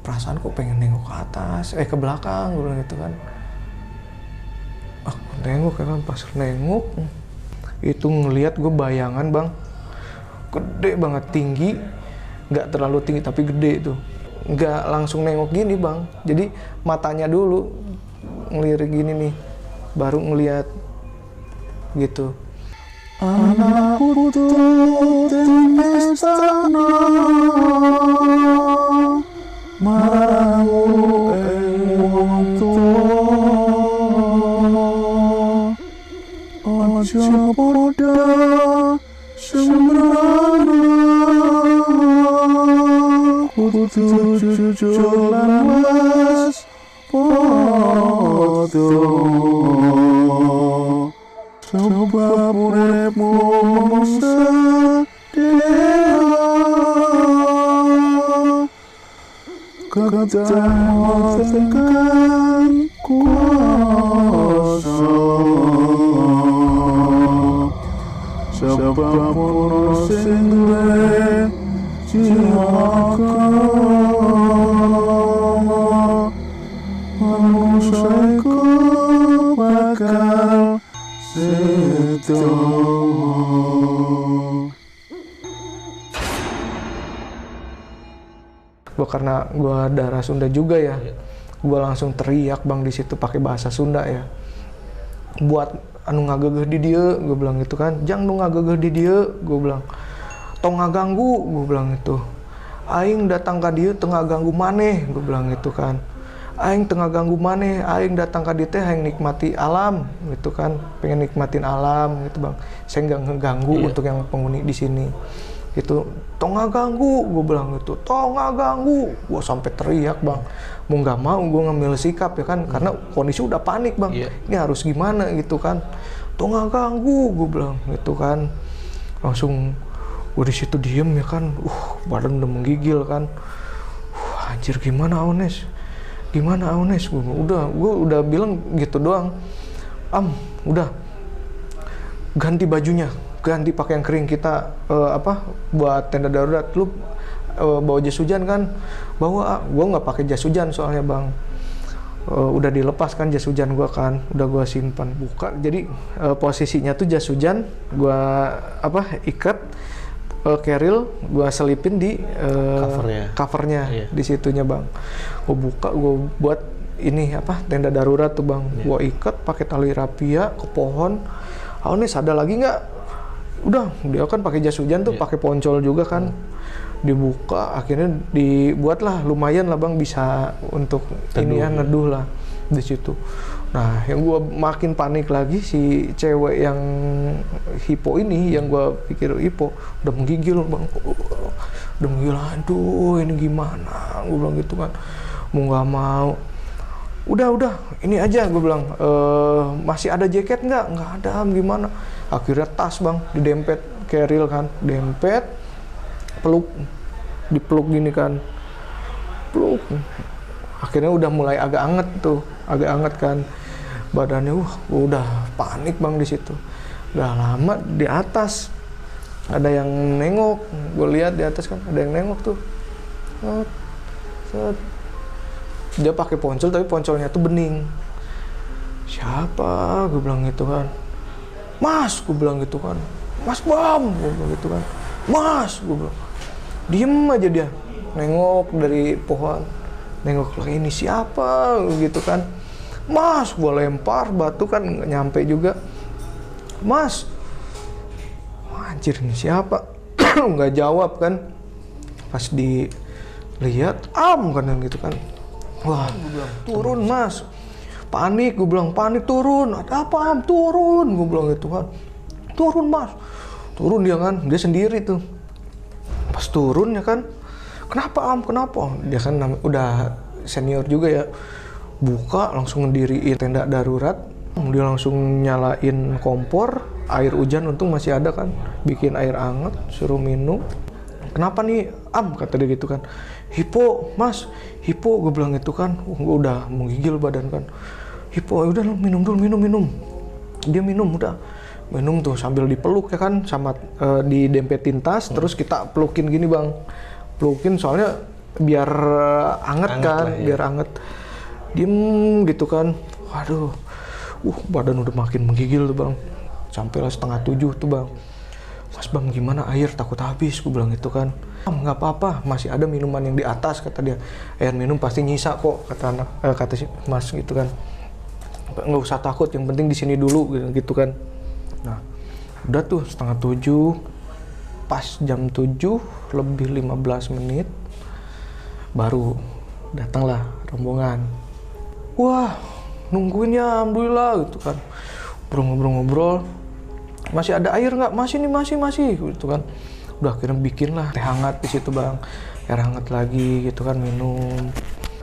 perasaan kok pengen nengok ke atas, ke belakang, gue bilang gitu kan. Aku nengok ya kan, pas nengok itu ngelihat gue bayangan bang, gede banget, tinggi, nggak terlalu tinggi tapi gede tuh, nggak langsung nengok gini bang, jadi matanya dulu ngelirik gini nih, baru ngelihat gitu. Anak putu temestana marau wong tuwa aja padha sembrana kudu jujur lan was padha sebab uripmu sedih kedatangan kuasa sebab ono sing duwe jiwaka manusia iku bakal sedo. Gue karena gue darah Sunda juga ya, gue langsung teriak bang di situ pakai bahasa Sunda ya. Buat anu ngagegeh di dia, gue bilang gitu kan. Jang nu ngagegeh di dia, gue bilang. Tong ngaganggu, gue bilang itu. Aing datang ke dia tengah ganggu maneh, gue bilang gitu kan. Aing tengah ganggu maneh, aing datang ke dia teh aing nikmati alam gitu kan. Pengen nikmatin alam gitu bang. Saya nggak ngeganggu untuk yang penghuni di sini. Gitu, tong ngaganggu, gue bilang gitu, tong ngaganggu, gue sampai teriak bang, mau nggak mau gue ngambil sikap ya kan, karena kondisi udah panik bang, ini harus gimana gitu kan, tong ngaganggu, gue bilang gitu kan, langsung gue di situ diem ya kan, badan udah menggigil kan, anjir gimana Aunes, gue udah bilang gitu doang, udah ganti bajunya. Ganti pakai yang kering kita buat tenda darurat. Lu bawa jas hujan kan? Bawa. Gua nggak pakai jas hujan soalnya bang. Udah dilepas kan jas hujan gua kan, udah gua simpan. Buka. Jadi posisinya tuh jas hujan gua ikat keril, gua selipin di covernya di situnya bang. Gua buka, gua buat ini tenda darurat tuh bang. Gua ikat pakai tali rapia ke pohon. Ini ada lagi nggak? Udah, dia kan pakai jas hujan tuh, pakai poncol juga kan, dibuka, akhirnya dibuatlah lumayan lah bang, bisa untuk ini ya neduh lah di situ. Nah, yang gua makin panik lagi si cewek yang hipo ini, yang gua pikir hipo, udah menggigil bang, udah menggigil, aduh ini gimana, gua bilang gitu kan, mau nggak mau. Udah, ini aja gue bilang, masih ada jaket nggak ada, gimana? Akhirnya tas bang, didempet keril kan, dempet, dipeluk gini kan, peluk. Akhirnya udah mulai agak anget kan, badannya, udah panik bang di situ. Gak lama di atas ada yang nengok, gue lihat di atas kan ada yang nengok tuh, dia pakai poncol tapi poncolnya tuh bening. Siapa? Gue bilang gitu kan. Mas, gue bilang gitu kan. Mas Bam, gue bilang gitu kan. Mas, gue bilang. Diem aja dia, nengok dari pohon, nengok lagi, ini siapa? Gitu kan. Mas, gue lempar batu kan nggak nyampe juga. Mas, anjir ini siapa? Nggak jawab kan. Pas dilihat, kan gitu kan. Wah, turun mas, panik, gue bilang panik, turun, ada apa turun, gue bilang gitu kan, turun mas, turun dia kan, dia sendiri tuh, pas turun ya kan, kenapa dia kan udah senior juga ya, buka langsung ngediriin tenda darurat, dia langsung nyalain kompor, air hujan untung masih ada kan, bikin air hangat, suruh minum. Kenapa nih kata dia gitu kan, hipo mas, hipo, gue bilang gitu kan, gue udah menggigil badan kan, hipo, udah minum dulu, minum, dia minum tuh sambil dipeluk ya kan, sama didempetin tas, terus kita pelukin gini bang, pelukin soalnya biar anget kan, lah, ya. biar anget. Diem gitu kan. Waduh, badan udah makin menggigil tuh bang. Sampailah 6:30 tuh bang. Mas bang gimana air, takut habis, gue bilang gitu kan. Nggak apa-apa, masih ada minuman yang di atas kata dia. Air minum pasti nyisa kok kata si mas gitu kan. Nggak usah takut, yang penting di sini dulu gitu kan. Nah udah tuh 6:30, pas jam 7 lebih 15 menit baru datanglah rombongan. Wah nungguin ya alhamdulillah gitu kan. Ngobrol-ngobrol, masih ada air nggak? Masih nih, masih gitu kan. Udah akhirnya bikin lah teh hangat di situ bang, air hangat lagi gitu kan, minum.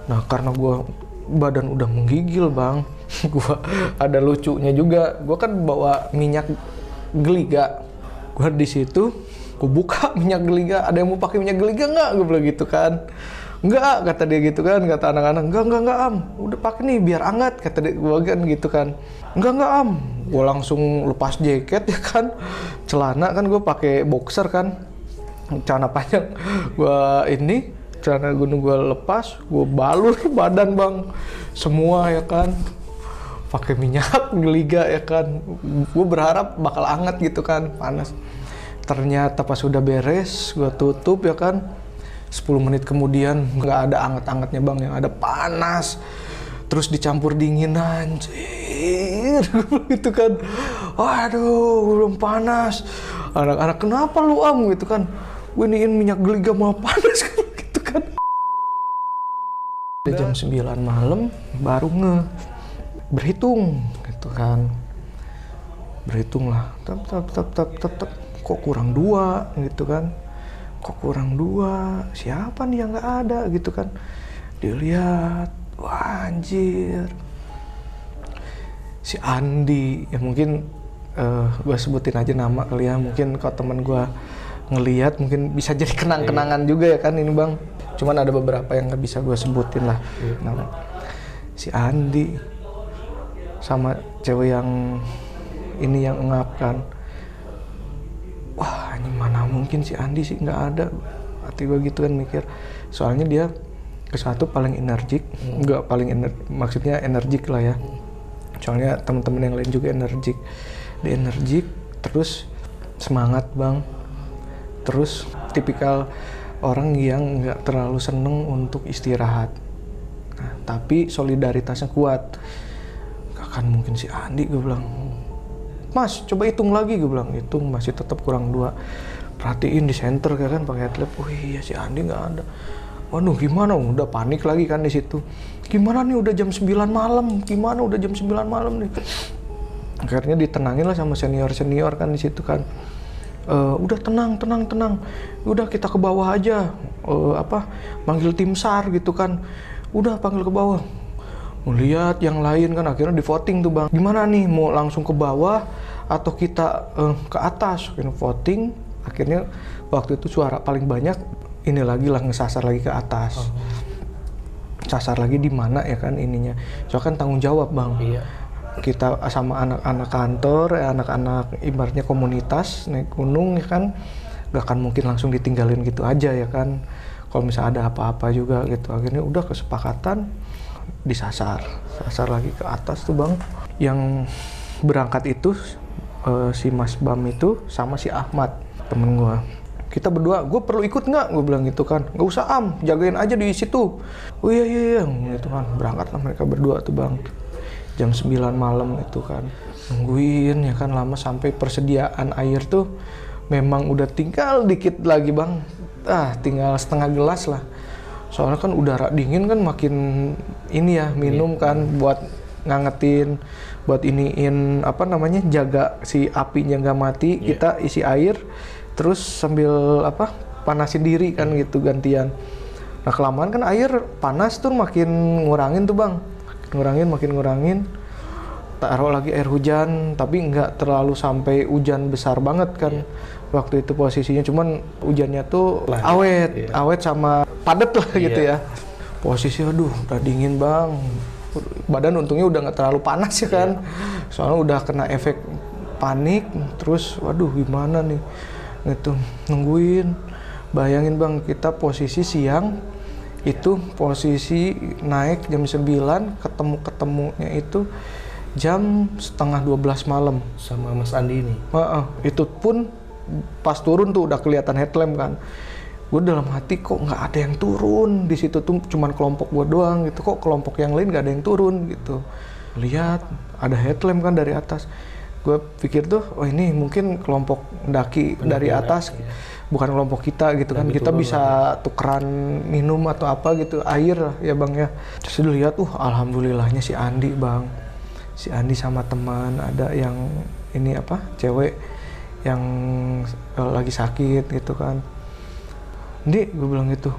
Nah karena gue badan udah menggigil bang, gue ada lucunya juga. Gue kan bawa minyak geliga, gue di situ gue buka minyak geliga. Ada yang mau pakai minyak geliga nggak? Gue bilang gitu kan. Enggak, kata dia gitu kan, kata anak-anak. Enggak am, udah pakai nih biar hangat, kata dia gue kan gitu kan. Enggak am, gue langsung lepas jaket ya kan, celana kan gue pakai boxer kan, celana panjang, gue ini celana gunung gue lepas, gue balur badan bang, semua ya kan, pakai minyak geliga ya kan, gue berharap bakal hangat gitu kan, panas. Ternyata pas udah beres, gue tutup ya kan. 10 menit kemudian nggak ada anget-angetnya bang, yang ada panas, terus dicampur dingin, anjir gitu kan. Waduh belum panas, anak-anak kenapa lu am gitu kan, gue iniin minyak geliga malah panas gitu kan. Jam 9 malam baru berhitung gitu kan, berhitung lah, tap, kok kurang 2 gitu kan. Kok kurang 2, siapa nih yang nggak ada gitu kan. Dilihat, wah anjir, si Andi, ya mungkin gue sebutin aja nama kali ya, mungkin kalau temen gue ngelihat mungkin bisa jadi kenang-kenangan juga ya kan ini bang. Cuman ada beberapa yang nggak bisa gue sebutin lah. Nah, si Andi sama cewek yang ini yang ngapkan. Wah ini mana mungkin si Andi sih nggak ada, hati gue gitu kan mikir. Soalnya dia ke-1 paling energik, nggak paling maksudnya energik lah ya. Soalnya teman-teman yang lain juga energik, dia energik, terus semangat bang, terus tipikal orang yang nggak terlalu seneng untuk istirahat. Nah, tapi solidaritasnya kuat. Gak akan mungkin si Andi, gue bilang. Mas, coba hitung lagi, gue bilang. Hitung masih tetap kurang 2. Perhatiin di center kan pakai headlamp. Oh iya si Andi nggak ada. Waduh gimana? Udah panik lagi kan di situ. Gimana nih udah jam 9 malam? Gimana udah jam 9 malam nih? Akhirnya ditenangin lah sama senior kan di situ kan. Udah tenang. Udah kita ke bawah aja. Manggil tim SAR gitu kan. Udah panggil ke bawah. Melihat yang lain kan, akhirnya di voting tuh bang, gimana nih mau langsung ke bawah atau kita ke atas. Akhirnya voting, akhirnya waktu itu suara paling banyak ini lagi lah, ngesasar lagi ke atas. Sasar lagi di mana ya kan ininya, soalnya kan tanggung jawab bang. Iya. Kita sama anak-anak kantor, anak-anak ibaratnya komunitas naik gunung ya kan, gak akan mungkin langsung ditinggalin gitu aja ya kan, kalau misalnya ada apa-apa juga gitu. Akhirnya udah kesepakatan disasar lagi ke atas tuh bang. Yang berangkat itu si Mas Bam itu sama si Ahmad temen gue. Kita berdua, gue perlu ikut nggak? Gue bilang gitu kan. Nggak usah am, jagain aja di situ. Oh iya gitu kan. Berangkatlah mereka berdua tuh bang. Jam 9 malam itu kan. Nungguin ya kan lama, sampai persediaan air tuh memang udah tinggal dikit lagi bang. Tinggal setengah gelas lah. Soalnya kan udara dingin kan makin ini ya, minum kan buat ngangetin, buat iniin jaga si apinya nggak mati. Kita isi air terus sambil panasin diri kan gitu gantian. Nah kelamaan kan air panas tuh makin ngurangin tuh bang, makin ngurangin. Taruh lagi air hujan, tapi nggak terlalu sampai hujan besar banget kan. Waktu itu posisinya cuman hujannya tuh awet sama padet lah gitu ya. Posisi aduh udah dingin bang, badan untungnya udah nggak terlalu panas ya kan. Soalnya udah kena efek panik, terus waduh gimana nih gitu nungguin. Bayangin bang, kita posisi siang Itu posisi naik jam 9, ketemunya itu jam setengah 12 malam. Sama Mas Andi ini. Itu pun pas turun tuh udah kelihatan headlamp kan. Gue dalam hati kok nggak ada yang turun di situ tuh, cuman kelompok gue doang gitu, kok kelompok yang lain nggak ada yang turun gitu. Lihat ada headlamp kan dari atas. Gue pikir tuh, oh ini mungkin kelompok pendaki dari atas, bukan kelompok kita gitu kan. Kita bisa tukeran minum atau apa gitu, air lah ya bang ya. Terus dilihat, alhamdulillahnya si Andi bang, si Andi sama teman ada yang ini apa, cewek yang lagi sakit gitu kan. Ndi, gue bilang gitu,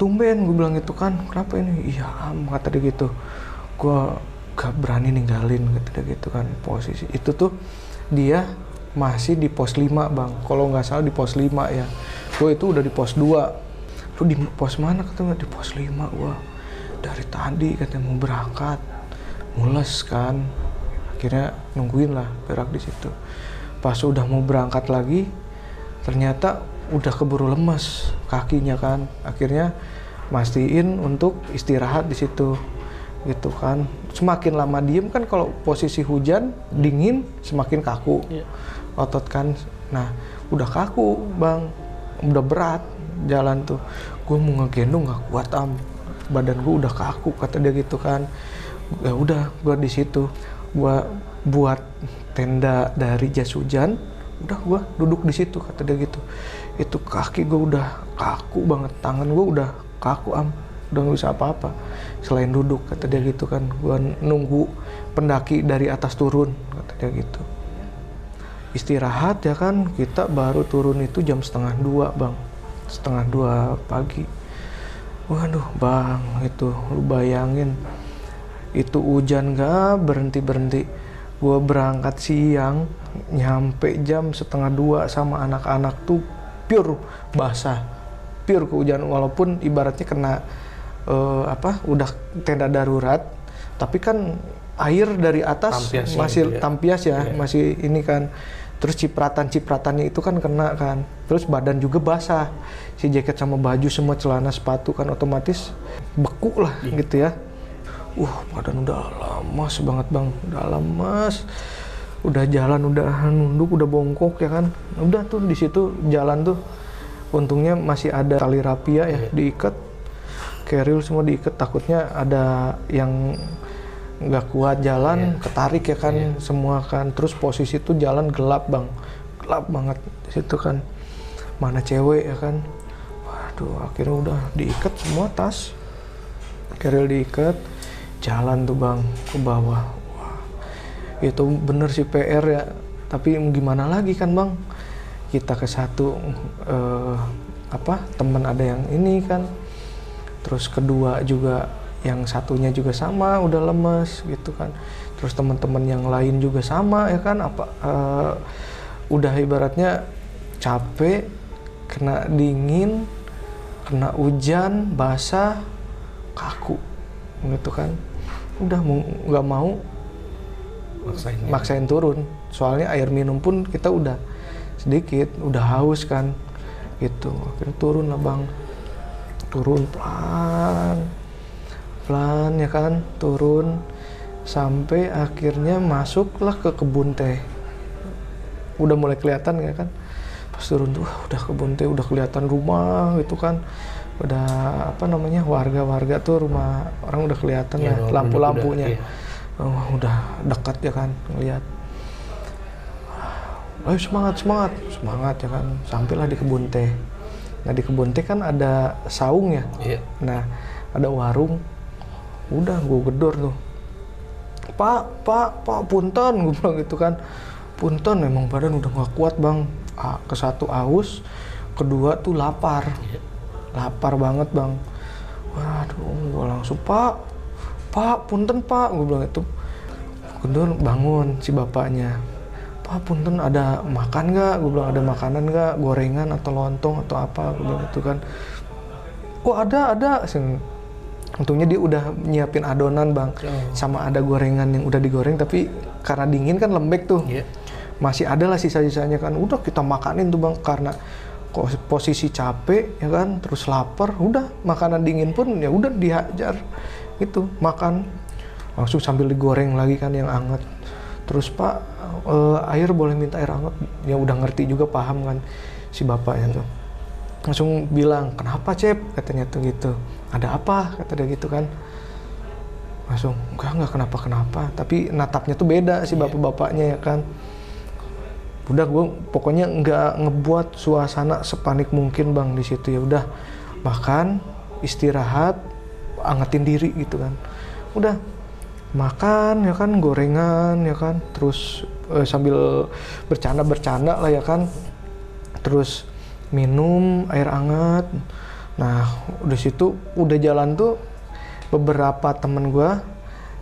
tumben gue bilang gitu kan, kenapa ini? Iya kata dia gitu, gue gak berani ninggalin kata dia gitu kan. Posisi itu tuh dia masih di pos 5 bang, kalau nggak salah di pos 5 ya. Gue itu udah di pos 2. Lu di pos mana? Katanya di pos 5. Gue dari tadi katanya mau berangkat, mules kan, akhirnya nungguin lah berak di situ. Pas udah mau berangkat lagi, ternyata udah keburu lemes kakinya kan, akhirnya mastiin untuk istirahat di situ gitu kan. Semakin lama diem kan, kalau posisi hujan dingin semakin kaku otot kan. Nah udah kaku bang, udah berat jalan tuh, gue mau ngegendong nggak kuat badan gue udah kaku kata dia gitu kan. Ya udah gue di situ gue buat tenda dari jas hujan, udah gue duduk di situ kata dia gitu. Itu kaki gue udah kaku banget, tangan gue udah kaku udah nggak bisa apa-apa selain duduk kata dia gitu kan. Gue nunggu pendaki dari atas turun kata dia gitu. Istirahat ya kan, kita baru turun itu jam 1:30 bang, 1:30 pagi. Waduh bang, itu lu bayangin, itu hujan gak berhenti-berhenti. Gue berangkat siang, nyampe jam 1:30 sama anak-anak tuh pure basah, pure kehujanan. Walaupun ibaratnya kena udah tenda darurat, tapi kan air dari atas masih tampias ya, masih ini kan. Terus cipratan-cipratannya itu kan kena kan. Terus badan juga basah, si jaket sama baju semua, celana sepatu kan otomatis beku lah gitu ya. Badan udah lemas banget bang, udah lemas. Udah jalan, udah nunduk, udah bongkok ya kan. Udah tuh di situ jalan tuh, untungnya masih ada tali rapia ya, diikat, keril semua diikat, takutnya ada yang nggak kuat jalan, ketarik ya kan, semua kan. Terus posisi tuh jalan gelap bang, gelap banget di situ kan, mana cewek ya kan. Waduh, akhirnya udah diikat semua tas, keril diikat, jalan tuh bang ke bawah. Itu bener sih PR ya, tapi gimana lagi kan bang, kita ke satu teman ada yang ini kan, terus kedua juga yang satunya juga sama udah lemes gitu kan, terus teman-teman yang lain juga sama ya kan, udah ibaratnya capek, kena dingin, kena hujan, basah, kaku gitu kan. Udah nggak mau maksain turun, soalnya air minum pun kita udah sedikit, udah haus kan gitu. Akhirnya turun lah bang, turun pelan ya kan, turun sampai akhirnya masuklah ke kebun teh. Udah mulai kelihatan ya kan, pas turun tuh udah kebun teh, udah kelihatan rumah gitu kan, udah warga-warga tuh, rumah orang udah kelihatan ya, lampu-lampunya. Udah dekat ya kan, ngeliat. Ayo semangat ya kan. Sampailah di kebun teh. Nah di kebun teh kan ada saung ya. Nah ada warung. Udah gue gedor tuh. Pak, punten, gue bilang gitu kan. Punten, emang badan udah gak kuat bang. Ke satu aus, kedua tuh lapar. Lapar banget bang. Waduh, gue langsung Pak, punten Pak, gue bilang itu. Kedua bangun si bapaknya. Pak, punten ada makan nggak? Gue bilang ada makanan nggak? Gorengan atau lontong atau apa? Gue bilang itu kan. Oh ada. Untungnya dia udah nyiapin adonan bang, sama ada gorengan yang udah digoreng, tapi karena dingin kan lembek tuh. Masih ada lah sisa-sisanya kan. Udah kita makanin tuh bang, karena posisi capek ya kan, terus lapar, udah makanan dingin pun ya udah dihajar gitu, makan langsung sambil digoreng lagi kan yang hangat. Terus Pak, air boleh minta air hangat, ya udah ngerti juga, paham kan si bapaknya tuh. Langsung bilang, kenapa Cep, katanya tuh gitu, ada apa, kata dia gitu kan. Langsung enggak kenapa-kenapa, tapi natapnya tuh beda si bapak-bapaknya ya kan. Udah gue pokoknya nggak ngebuat suasana sepanik mungkin Bang di situ. Ya udah makan, istirahat, angetin diri gitu kan. Udah makan ya kan, gorengan ya kan, terus sambil bercanda lah ya kan, terus minum air hangat. Nah udah situ udah jalan tuh beberapa temen gue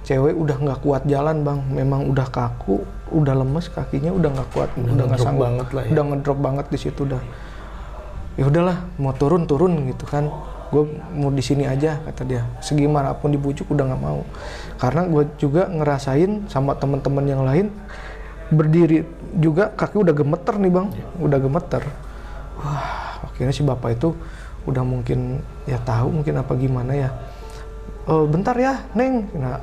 cewek udah nggak kuat jalan Bang, memang udah kaku, udah lemes kakinya, udah nggak kuat, udah nggak sanggup banget lah ya. Udah ngedrop banget di situ udah. Ya udahlah mau turun gitu kan, gue mau di sini aja kata dia, segimanapun dibujuk udah nggak mau, karena gue juga ngerasain sama teman-teman yang lain berdiri juga kaki udah gemeter nih Bang, udah gemeter. Wah akhirnya si bapak itu udah mungkin ya tahu mungkin apa gimana ya. Bentar ya Neng, nah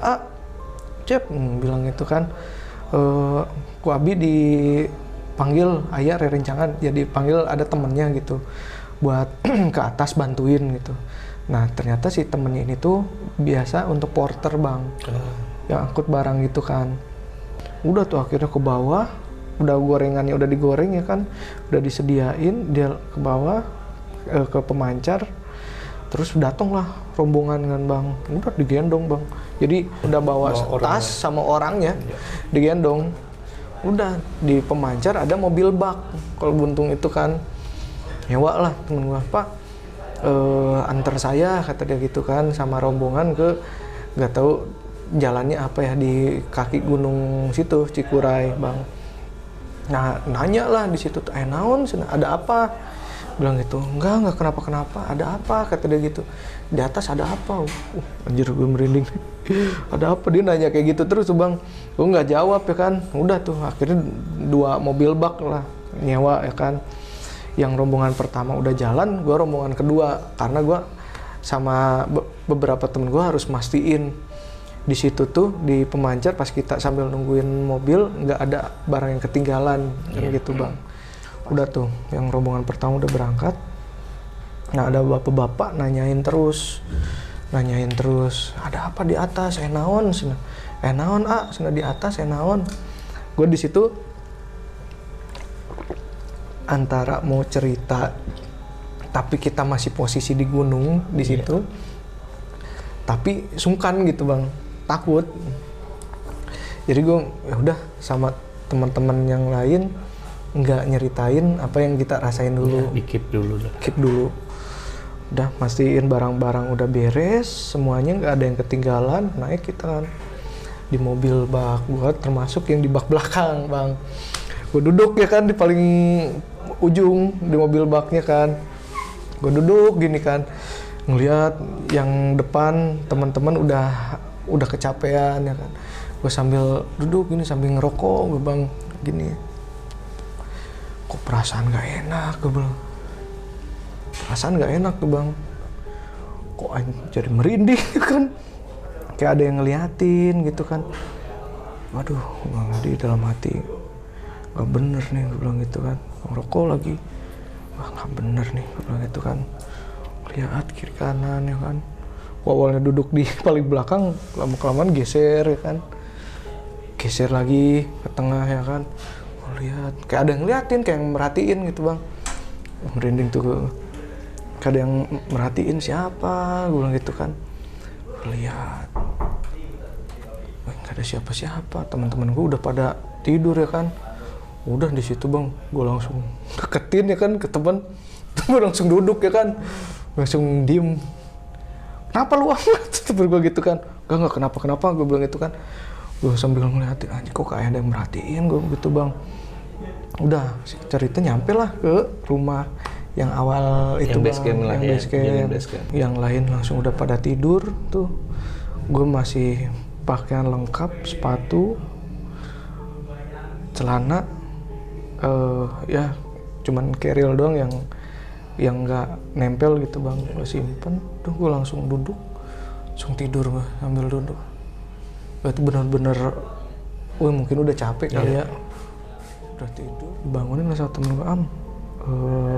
Cep bilang itu kan, ku Abi dipanggil ayah rerencangan, jadi panggil ada temennya gitu buat ke atas bantuin gitu. Nah ternyata si temennya ini tuh biasa untuk porter Bang, yang angkut barang gitu kan. Udah tuh akhirnya ke bawah, udah gorengannya udah digoreng ya kan, udah disediain, dia ke bawah ke pemancar. Terus datanglah rombongan kan Bang, udah digendong Bang. Jadi udah bawa tas sama orangnya, digendong. Udah di pemancar ada mobil bak, kalau Buntung itu kan nyewa lah temen gua, Pak antar saya kata dia gitu kan, sama rombongan ke nggak tahu jalannya apa ya, di kaki gunung situ Cikuray Bang. Nah nanya lah di situ, naon ada apa? Bilang gitu, enggak kenapa-kenapa, ada apa, kata dia gitu, di atas ada apa, anjir gue merinding, ada apa, dia nanya kayak gitu terus tuh Bang, gue nggak jawab ya kan. Udah tuh akhirnya 2 mobil bak lah nyewa ya kan, yang rombongan pertama udah jalan, gue rombongan kedua, karena gue sama beberapa temen gue harus mastiin di situ tuh di pemancar pas kita sambil nungguin mobil nggak ada barang yang ketinggalan kan gitu Bang. Udah tuh yang rombongan pertama udah berangkat. Nah ada bapak-bapak nanyain terus ada apa di atas, naon sana di atas, naon. Gue di situ antara mau cerita tapi kita masih posisi di gunung di situ, tapi sungkan gitu Bang, takut. Jadi gue ya udah sama teman-teman yang lain nggak nyeritain apa yang kita rasain dulu, keep dulu. Udah mastiin barang-barang udah beres semuanya, nggak ada yang ketinggalan. Naik kita kan di mobil bak, gua termasuk yang di bak belakang Bang. Gue duduk ya kan di paling ujung di mobil baknya kan, gue duduk gini kan, ngeliat yang depan teman-teman udah kecapean ya kan. Gue sambil duduk gini sambil ngerokok gue Bang gini. Kok perasaan gak enak, gue bilang. Perasaan gak enak tuh Bang. Kok jadi merinding kan. Kayak ada yang ngeliatin gitu kan. Waduh, Bang, di dalam hati. Gak bener nih, gue bilang gitu kan. Ngerokok lagi. Wah gak bener nih, gue bilang gitu kan. Lihat kiri kanan ya kan. Awalnya duduk di paling belakang, lama-kelamaan geser ya kan. Geser lagi ke tengah ya kan. Lihat kayak ada yang ngeliatin, kayak yang merhatiin gitu Bang. Merinding tuh, kayak ada yang merhatiin siapa, gue bilang gitu kan. Lihat nggak ada siapa-siapa, teman-teman gue udah pada tidur ya kan. Udah di situ Bang, gue langsung deketin ya kan ke teman, langsung duduk ya kan, langsung diem. Kenapa lu amat? Temen gue gitu kan. Enggak kenapa-kenapa, gue bilang gitu kan. Gue sambil ngeliatin, anjir kok kayak ada yang merhatiin gue gitu Bang. Udah cerita nyampe lah ke rumah yang awal itu base camp lah, yang base camp. Yang lain langsung udah pada tidur tuh. Gue masih pakaian lengkap, sepatu, celana, ya cuman keril doang yang yang nggak nempel gitu bang, gue simpen. Tuh gue langsung duduk, langsung tidur gue sambil duduk. Itu benar-benar, mungkin udah capek kali ya, udah tidur. Bangunin lah sama temen gue,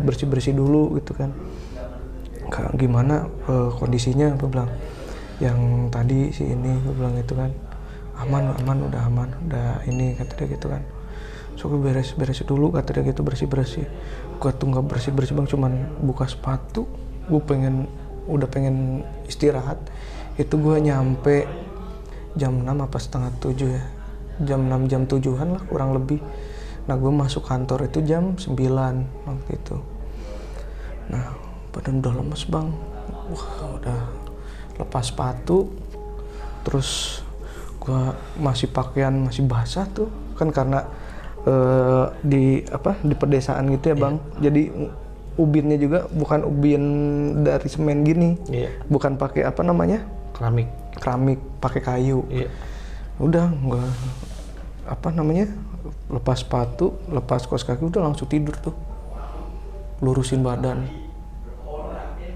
bersih-bersih dulu gitu kan. Kayak gimana kondisinya, gue bilang. Yang tadi si ini, gue bilang itu kan, aman, udah ini, kata dia gitu kan. So gue beres dulu, kata dia gitu, bersih-bersih. Gue tuh nggak bersih-bersih bang, cuman buka sepatu. Gue udah pengen istirahat. Itu gue nyampe jam 6 apa setengah 7 ya. Jam 6, jam 7-an lah kurang lebih. Nah gue masuk kantor itu jam 9 waktu itu. Nah badan udah lemes bang. Wah udah lepas sepatu. Terus gue masih pakaian masih basah tuh. Kan karena di pedesaan gitu ya bang. Jadi ubinnya juga bukan ubin dari semen gini. Bukan pakai keramik, pakai kayu. Udah gua lepas sepatu, lepas kaos kaki, udah langsung tidur tuh, lurusin badan.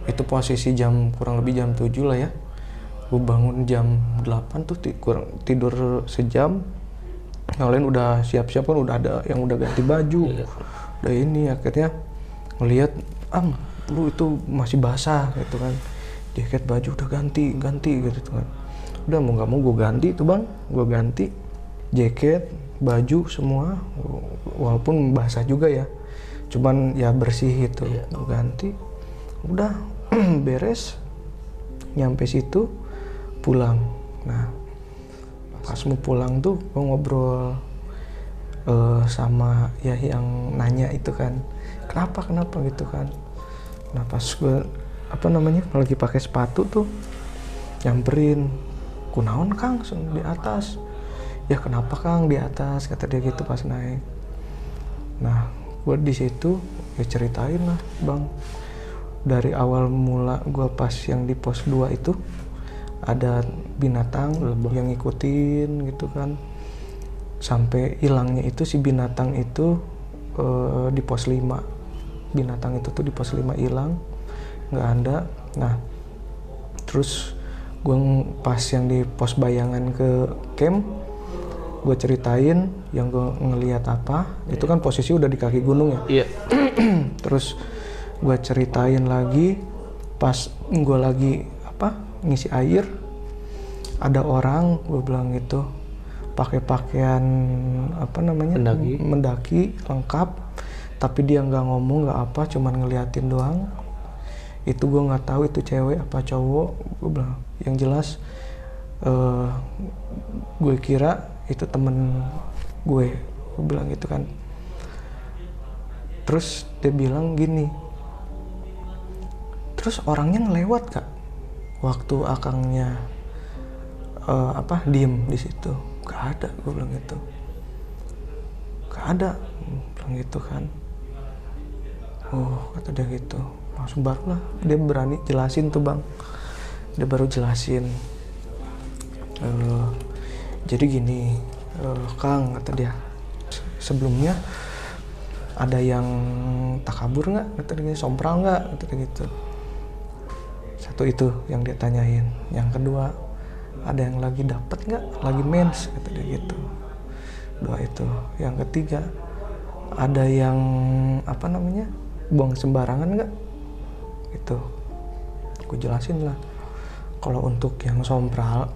Itu posisi kurang lebih jam 7 lah ya. Gue bangun jam 8 tuh, tidur sejam. Yang lain udah siap-siap kan, udah ada yang udah ganti baju, udah ini. Akhirnya ngelihat, lu itu masih basah gitu kan, jaket baju udah ganti gitu kan. Udah mau nggak mau gue ganti tuh bang, gue ganti jaket, baju semua, walaupun basah juga ya, cuman ya bersih gitu. Gue ganti, udah beres, nyampe situ pulang. Nah pas mau pulang tuh gue ngobrol sama ya yang nanya itu kan, kenapa gitu kan. Nah pas gue lagi pakai sepatu tuh nyamperin, kunaon Kang di atas. Ya kenapa Kang di atas, kata dia gitu pas naik. Nah gue di situ ya ceritain lah bang, dari awal mula gue pas yang di pos 2 itu ada binatang yang ngikutin gitu kan, sampai hilangnya itu si binatang itu di pos 5. Binatang itu tuh di pos 5 hilang, nggak ada. Nah terus gue pas yang di pos bayangan ke camp, gue ceritain yang gue ngelihat apa. Itu kan posisi udah di kaki gunung ya. Terus gue ceritain lagi pas gue lagi ngisi air, ada orang, gue bilang gitu, pakai pakaian mendaki lengkap, tapi dia nggak ngomong nggak apa, cuman ngeliatin doang. Itu gue nggak tahu itu cewek apa cowok. Gue bilang yang jelas gue kira itu temen gue bilang gitu kan. Terus dia bilang gini, terus orangnya ngelewat Kak waktu akangnya diem di situ. Gak ada, gue bilang gitu. Gak ada, bilang gitu kan. Oh kata dia gitu, langsung barulah dia berani jelasin tuh bang. Dia baru jelasin, jadi gini Kang, kata dia, sebelumnya ada yang takabur nggak, kata dia, sompral nggak, kata dia gitu. Satu itu yang dia tanyain. Yang kedua, ada yang lagi dapat nggak, lagi mens, kata dia gitu. Dua itu. Yang ketiga, ada yang buang sembarangan nggak, gitu. Gue jelasin lah. Kalau untuk yang sompral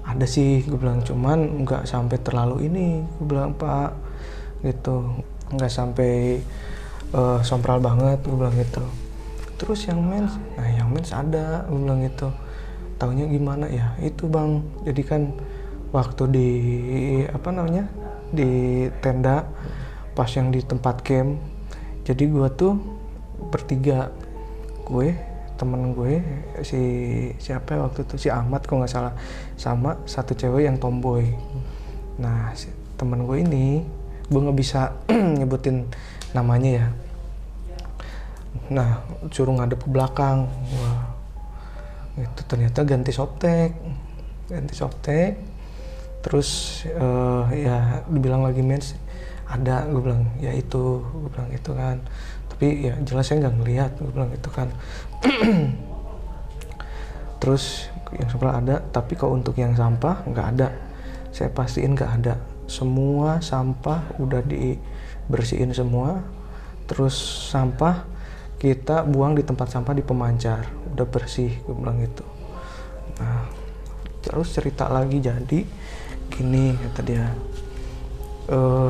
ada sih, gue bilang, cuman nggak sampai terlalu ini, gue bilang Pak, gitu, nggak sampai sompral banget, gue bilang gitu. Terus yang mens, nah yang mens ada, gue bilang gitu. Taunya gimana ya? Itu bang, jadi kan waktu di di tenda pas yang di tempat camp, jadi gue tuh bertiga, gue, temen gue, siapa waktu itu, si Ahmad kalau nggak salah, sama satu cewek yang tomboy. Nah temen gue ini, gue nggak bisa nyebutin namanya ya. Nah suruh ngadep ke belakang. Wah, itu ternyata ganti softtek. Terus ya dibilang lagi mens, ada, gue bilang ya itu, gue bilang itu kan. Tapi ya jelas saya nggak ngelihat, gue bilang gitu kan. Terus yang sebelah ada, tapi kalau untuk yang sampah nggak ada. Saya pastiin nggak ada. Semua sampah udah dibersihin semua. Terus sampah kita buang di tempat sampah di pemancar, udah bersih, gue bilang gitu. Nah, terus cerita lagi, jadi gini kata dia,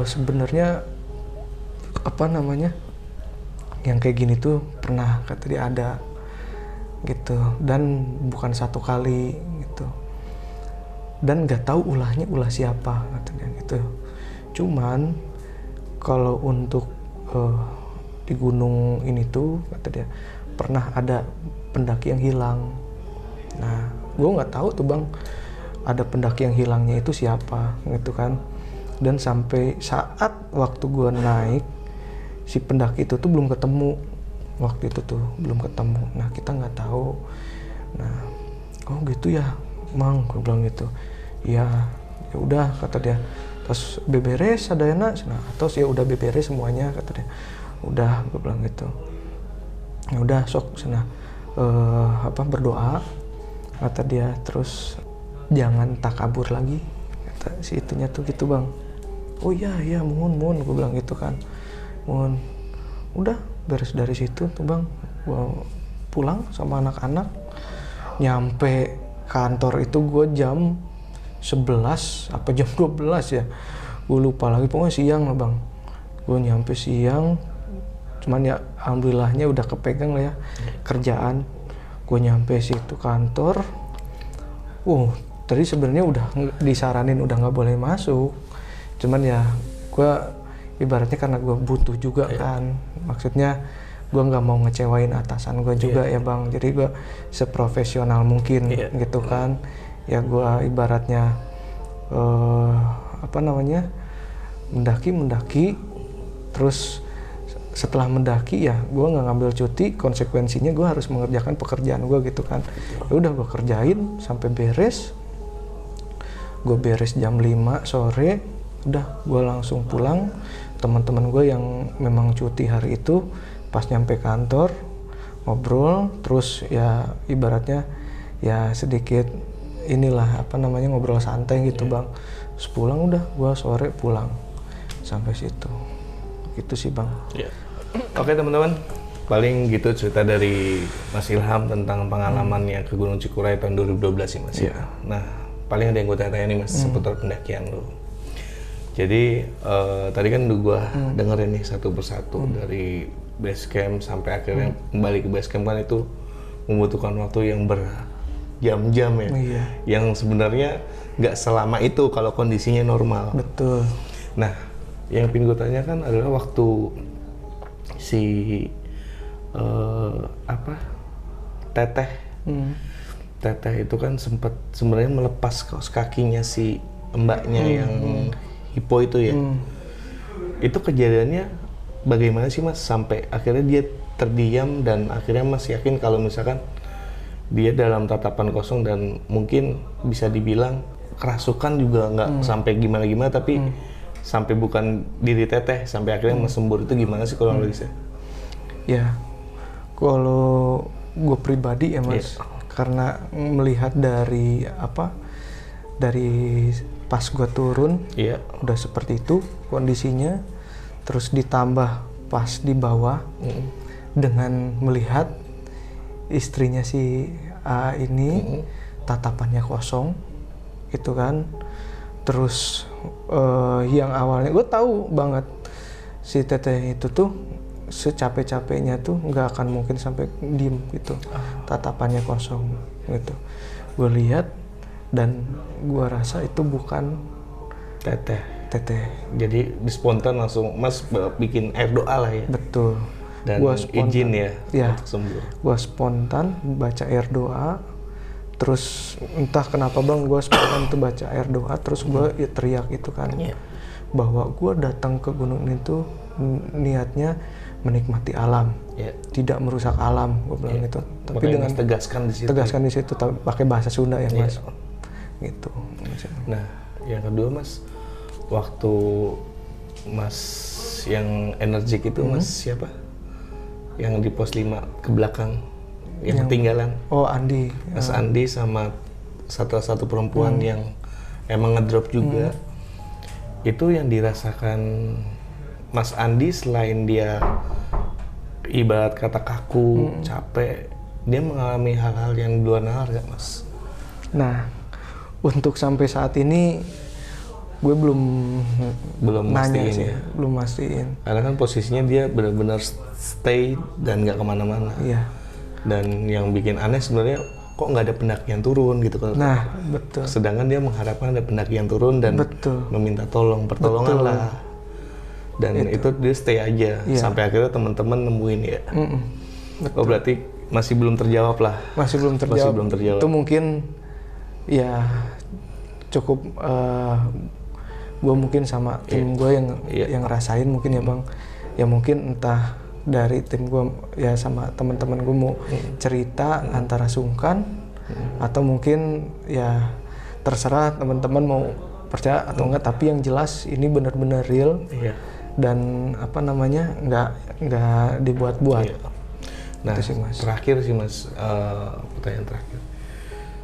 sebenarnya apa namanya, yang kayak gini tuh pernah, kata dia, ada gitu, dan bukan satu kali gitu, dan nggak tahu ulahnya ulah siapa, kata dia gitu. Cuman kalau untuk di gunung ini tuh, kata dia, pernah ada pendaki yang hilang. Nah, gue nggak tahu tuh bang, ada pendaki yang hilangnya itu siapa gitu kan. Dan sampai saat waktu gue naik, si pendaki itu tuh belum ketemu. Waktu itu tuh belum ketemu. Nah, kita nggak tahu. Nah, oh gitu ya mang, gue bilang gitu. Ya udah, kata dia. Terus beberes ada enak, nah terus ya udah beberes semuanya, kata dia. Udah, gue bilang gitu. Ya udah, sok sana berdoa, kata dia. Terus jangan takabur lagi, kata si itunya tuh gitu bang. Oh iya mohon, gue bilang gitu kan, mohon. Udah beres dari situ tuh bang, gue pulang sama anak-anak. Nyampe kantor itu gue jam 11 apa jam 12 ya, gue lupa lagi, pokoknya siang lah bang. Gue nyampe siang, cuman ya alhamdulillahnya udah kepegang lah ya kerjaan. Gue nyampe situ kantor, tadi sebenarnya udah disaranin udah nggak boleh masuk, cuman ya gue ibaratnya karena gue butuh juga kan, maksudnya gue nggak mau ngecewain atasan gue juga ya bang, jadi gue seprofesional mungkin gitu kan. Ya gue ibaratnya mendaki, terus setelah mendaki ya gue nggak ngambil cuti, konsekuensinya gue harus mengerjakan pekerjaan gue gitu kan. Ya udah gue kerjain sampai beres. Gue beres jam 5 sore, udah gue langsung pulang. Teman-teman gue yang memang cuti hari itu pas nyampe kantor ngobrol, terus ya ibaratnya ya sedikit inilah ngobrol santai gitu bang. Terus pulang, udah gue sore pulang sampai situ gitu sih bang. Oke teman-teman, paling gitu cerita dari Mas Ilham tentang pengalamannya ke Gunung Cikuray tahun 2012 sih Mas. Nah, paling ada yang gue tanya nih Mas seputar pendakian lo. Jadi tadi kan gue dengerin nih satu persatu dari base camp sampai akhirnya kembali ke base camp, kan itu membutuhkan waktu yang berjam-jam ya. Yang sebenarnya nggak selama itu kalau kondisinya normal. Betul. Nah, yang ingin gue tanyakan adalah waktu si Teteh itu kan sempat sebenarnya melepas kaos kakinya si mbaknya yang hipo itu ya. Itu kejadiannya bagaimana sih Mas sampai akhirnya dia terdiam dan akhirnya Mas yakin kalau misalkan dia dalam tatapan kosong dan mungkin bisa dibilang kerasukan juga nggak sampai gimana-gimana, tapi sampai bukan diri Teteh sampai akhirnya Mas sembur, itu gimana sih kalau analisnya? Ya, kalau gue pribadi ya Mas, karena melihat dari dari pas gue turun, udah seperti itu kondisinya, terus ditambah pas di bawah dengan melihat istrinya si A ini tatapannya kosong, gitu kan. Terus yang awalnya gue tahu banget si Teteh itu tuh secapek-capeknya tuh nggak akan mungkin sampai diem gitu, tatapannya kosong gitu. Gue lihat dan gue rasa itu bukan Teteh. Jadi di spontan langsung Mas bikin air doa lah ya. Betul. Dan gua spontan, izin ya untuk sembuh. Gue spontan baca air doa. Terus entah kenapa bang, gue spontan tuh baca air doa, terus gue teriak itu kan, bahwa gue datang ke gunung ini tuh niatnya menikmati alam, tidak merusak alam, gue bilang gitu. Tapi makanya dengan tegaskan di situ, pakai bahasa Sunda ya Mas, gitu. Nah, yang kedua Mas, waktu Mas yang energik itu Mas siapa? yang di pos 5 ke belakang yang ketinggalan. Oh, Andi. Mas Andi sama satu perempuan yang emang ngedrop juga. Itu yang dirasakan Mas Andi selain dia ibarat kata kaku, capek, dia mengalami hal-hal yang di luar nalar gak Mas? Nah, untuk sampai saat ini gue belum nanya mastiin sih, ya? belum mastiin. Karena kan posisinya dia benar-benar stay dan nggak kemana-mana. Iya. Dan yang bikin aneh sebenarnya kok nggak ada pendakian turun gitu kan? Nah, betul. Sedangkan dia mengharapkan ada pendakian turun dan Betul. meminta pertolongan Betul. lah. Dan itu dia stay aja sampai akhirnya teman-teman nemuin ya. Oh berarti masih belum terjawab lah. Masih belum terjawab. Masih belum terjawab. Itu mungkin ya cukup gue mungkin sama tim gue yang ngerasain mungkin ya Bang. Ya mungkin entah dari tim gue ya sama teman-teman gue mau cerita antara sungkan atau mungkin ya terserah teman-teman mau percaya atau enggak, tapi yang jelas ini benar-benar real dan apa namanya nggak dibuat-buat. Nah, Itu sih, Mas. terakhir sih Mas, pertanyaan terakhir.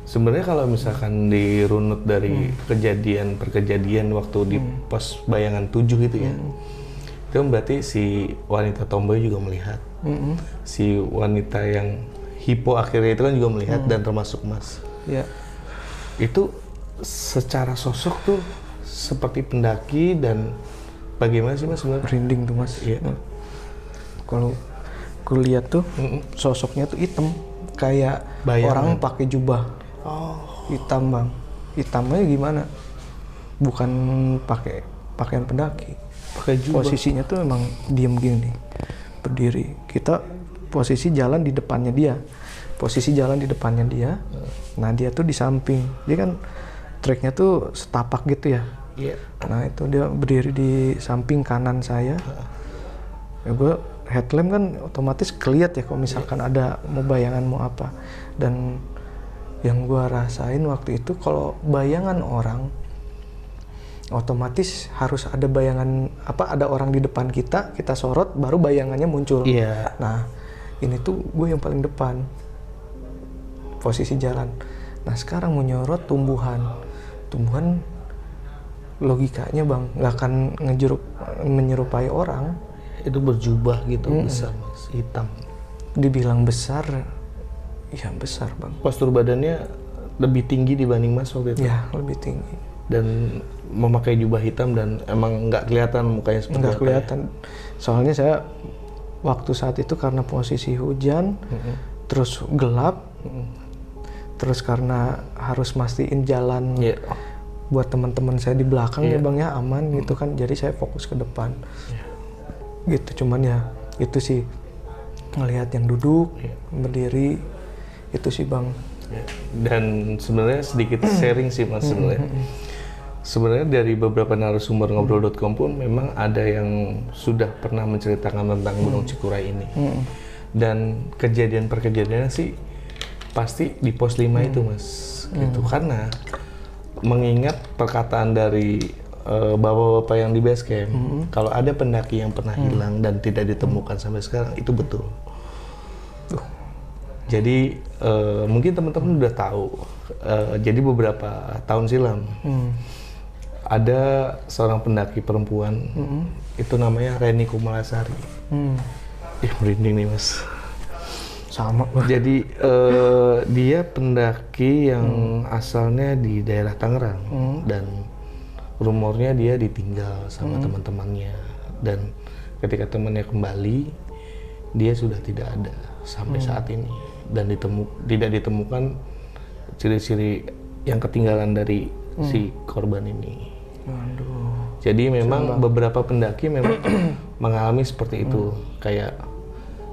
Sebenarnya kalau misalkan dirunut dari kejadian waktu di pos bayangan 7 gitu ya, itu berarti si wanita tomboy juga melihat, si wanita yang hipo akhirnya itu kan juga melihat dan termasuk Mas. Ya. Itu secara sosok tuh seperti pendaki dan bagaimana sih Mas sebenarnya? Merinding tuh Mas. Iya. Kalau aku lihat tuh sosoknya tuh hitam kayak Bayangan. orang pakai jubah. Hitam Bang. Hitamnya gimana? Bukan pakai pakaian pendaki. Pakai jubah. Posisinya tuh emang diem gini nih. Berdiri. Kita posisi jalan di depannya dia. Posisi jalan di depannya dia. Nah, dia tuh di samping. Dia kan treknya tuh setapak gitu ya. Iya. Nah, itu dia berdiri di samping kanan saya. Ya gue headlamp kan otomatis keliat ya kalau misalkan ada mau bayangan mau apa. Dan yang gue rasain waktu itu kalau bayangan orang otomatis harus ada bayangan ada orang di depan kita sorot baru bayangannya muncul. Iya. Nah, ini tuh gue yang paling depan posisi jalan. Nah, sekarang mau nyorot tumbuhan logikanya Bang nggak akan menyerupai orang. Itu berjubah gitu besar Mas, hitam. Dibilang besar, ya besar Bang. Postur badannya lebih tinggi dibanding Mas waktu itu. Ya, lebih tinggi. Dan memakai jubah hitam dan emang nggak kelihatan mukanya seperti Nggak apa kelihatan. Soalnya saya waktu saat itu karena posisi hujan, terus gelap, terus karena harus mastiin jalan buat teman-teman saya di belakang ya Bang ya aman gitu kan. Jadi saya fokus ke depan. Gitu, cuman ya itu sih ngelihat yang duduk, berdiri, itu sih Bang. Dan sebenarnya sedikit sharing sih Mas sebenarnya. Sebenarnya dari beberapa narasumber ngobrol.com pun memang ada yang sudah pernah menceritakan tentang Gunung Cikuray ini. Dan kejadiannya sih pasti di pos 5 itu Mas. Gitu. Karena mengingat perkataan dari bapak-bapak yang di base camp, kalau ada pendaki yang pernah hilang dan tidak ditemukan sampai sekarang, itu betul. Jadi mungkin teman-teman udah tahu. Jadi beberapa tahun silam ada seorang pendaki perempuan, itu namanya Reni Kumalasari. Merinding nih Mas. Sama. Jadi dia pendaki yang asalnya di daerah Tangerang dan rumornya dia ditinggal sama teman-temannya, dan ketika temannya kembali dia sudah tidak ada sampai saat ini, dan tidak ditemukan ciri-ciri yang ketinggalan dari si korban ini. Waduh. Jadi memang beberapa pendaki memang mengalami seperti itu, kayak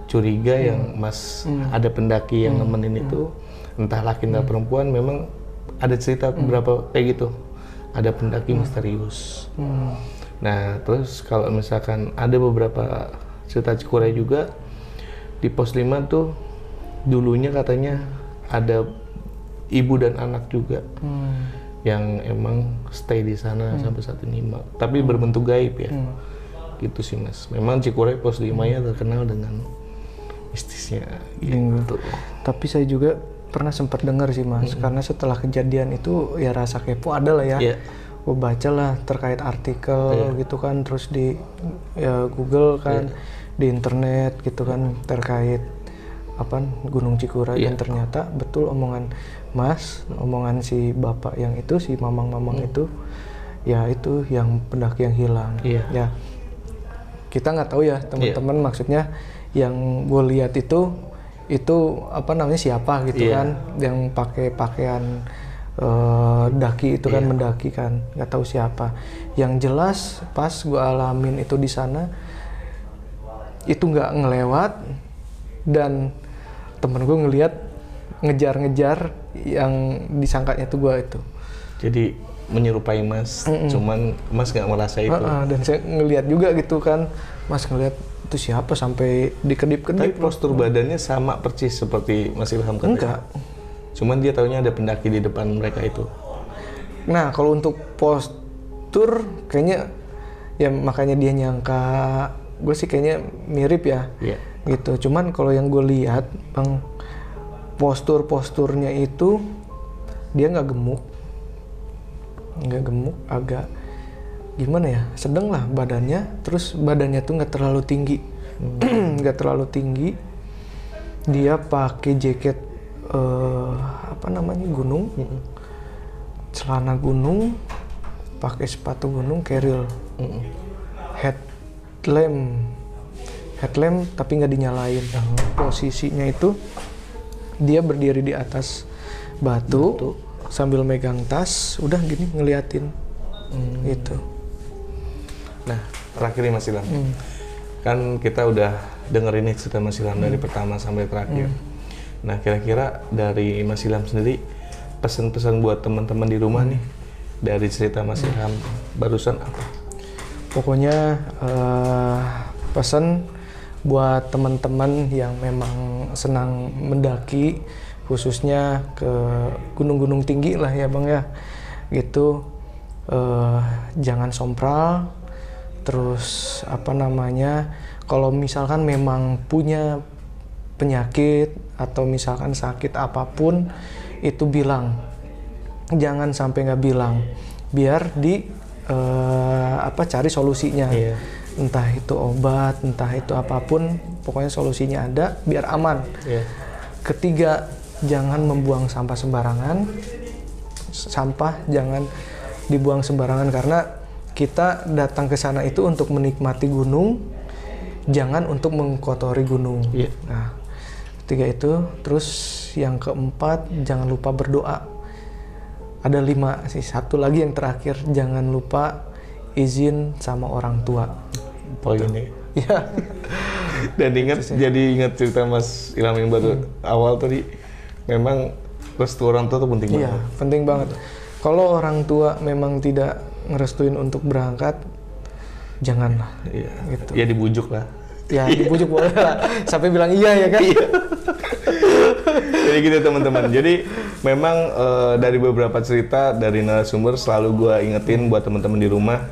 curiga yang Mas ada pendaki yang nemenin itu, entah laki entah perempuan, memang ada cerita beberapa kayak gitu. Ada pendaki misterius. Nah, terus kalau misalkan ada beberapa cerita Cikuray juga di pos 5 tuh dulunya katanya ada ibu dan anak juga yang emang stay di sana sampai saat ini, tapi berbentuk gaib ya. Gitu sih Mas. Memang Cikuray pos 5-nya terkenal dengan mistisnya Iya. gitu. Tapi saya juga pernah sempat dengar sih Mas, karena setelah kejadian itu ya rasa kepo ada lah ya. Iya. Gue baca lah terkait artikel gitu kan, terus di ya, Google kan, di internet gitu kan terkait apa Gunung Cikuray, dan ternyata betul omongan Mas, omongan si bapak yang itu, si mamang-mamang itu, ya itu yang pendaki yang hilang. Iya. Ya kita nggak tahu ya teman-teman, maksudnya yang gue lihat itu apa namanya siapa gitu kan, yang pakai pakaian daki itu kan, mendaki kan, nggak tahu siapa. Yang jelas pas gue alamin itu di sana itu nggak ngelewat, dan temen gue ngelihat ngejar-ngejar yang disangkanya tuh gue itu. Jadi menyerupai Mas, cuman Mas nggak merasa itu. Dan saya ngelihat juga gitu kan, Mas ngelihat itu siapa sampai Tapi dikedip-kedip. postur badannya sama persis seperti Mas Ilham katanya. Enggak. Cuman dia taunya ada pendaki di depan mereka itu. Nah, kalau untuk postur kayaknya ya makanya dia nyangka gue sih kayaknya mirip ya. Iya. Gitu. Cuman kalau yang gue lihat, Bang, posturnya itu dia nggak gemuk. Nggak gemuk, agak gimana ya? Sedang lah badannya, terus badannya tuh nggak terlalu tinggi. Nggak terlalu tinggi. Dia pakai jaket apa namanya gunung, celana gunung, pakai sepatu gunung, keril, headlamp tapi nggak dinyalain. Posisinya itu dia berdiri di atas batu sambil megang tas, udah gini ngeliatin gitu. Nah, terakhir nih Mas Ilham. Kan kita udah dengerin nih cerita Mas Ilham dari pertama sampai terakhir. Nah, kira-kira dari Mas Ilham sendiri pesan-pesan buat teman-teman di rumah nih dari cerita Mas Ilham barusan apa? Pokoknya pesan buat teman-teman yang memang senang mendaki, khususnya ke gunung-gunung tinggi lah ya Bang ya, gitu, jangan sompral. Terus apa namanya, kalau misalkan memang punya penyakit atau misalkan sakit apapun, itu bilang, jangan sampai nggak bilang, biar cari solusinya. Entah itu obat, entah itu apapun, pokoknya solusinya ada biar aman. Ketiga, jangan membuang sampah sembarangan. Sampah jangan dibuang sembarangan, karena kita datang ke sana itu untuk menikmati gunung, jangan untuk mengkotori gunung. Nah, ketiga itu. Terus yang keempat, jangan lupa berdoa. Ada 5 sih, satu lagi yang terakhir, jangan lupa izin sama orang tua. Poin ini. Ya. Dan jadi ingat cerita Mas Ilham yang baru awal tadi, memang restu orang tua tuh penting Iya, banget. penting banget. Kalau orang tua memang tidak ngerestuin untuk berangkat, janganlah. Iya. Gitu. Ya dibujuk lah. Ya dibujuk boleh lah, sampai bilang iya ya kan. Jadi gitu teman-teman. Jadi memang dari beberapa cerita dari narasumber selalu gue ingetin buat teman-teman di rumah,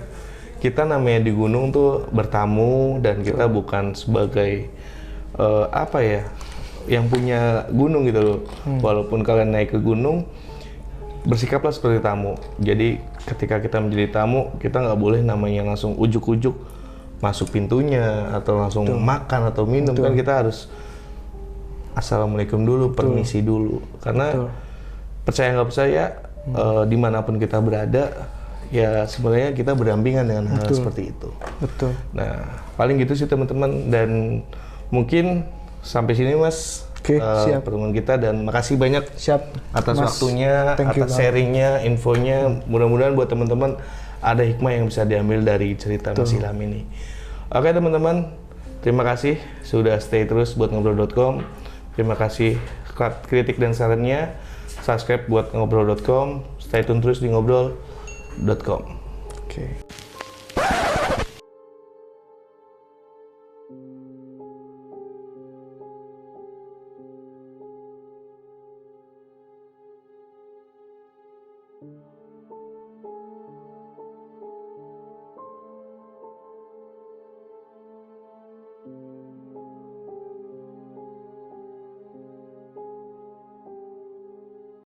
kita namanya di gunung tuh bertamu, dan kita bukan sebagai yang punya gunung gitu loh. Walaupun kalian naik ke gunung, bersikaplah seperti tamu. Jadi ketika kita menjadi tamu, kita nggak boleh namanya langsung ujuk-ujuk masuk pintunya atau langsung makan atau minum. Kan kita harus assalamualaikum dulu, permisi dulu. Karena percaya nggak percaya, dimanapun kita berada, ya sebenarnya kita berdampingan dengan hal seperti itu. Betul. Nah, paling gitu sih teman-teman, dan mungkin sampai sini Mas. Oke, siap. Pertemuan kita, dan makasih banyak atas Mas, waktunya, atas sharingnya, infonya. Mudah-mudahan buat teman-teman ada hikmah yang bisa diambil dari cerita Mas Ilham ini. Oke teman-teman, terima kasih sudah stay terus buat ngobrol.com. Terima kasih kritik dan sarannya. Subscribe buat ngobrol.com. Stay tune terus di ngobrol.com. Oke.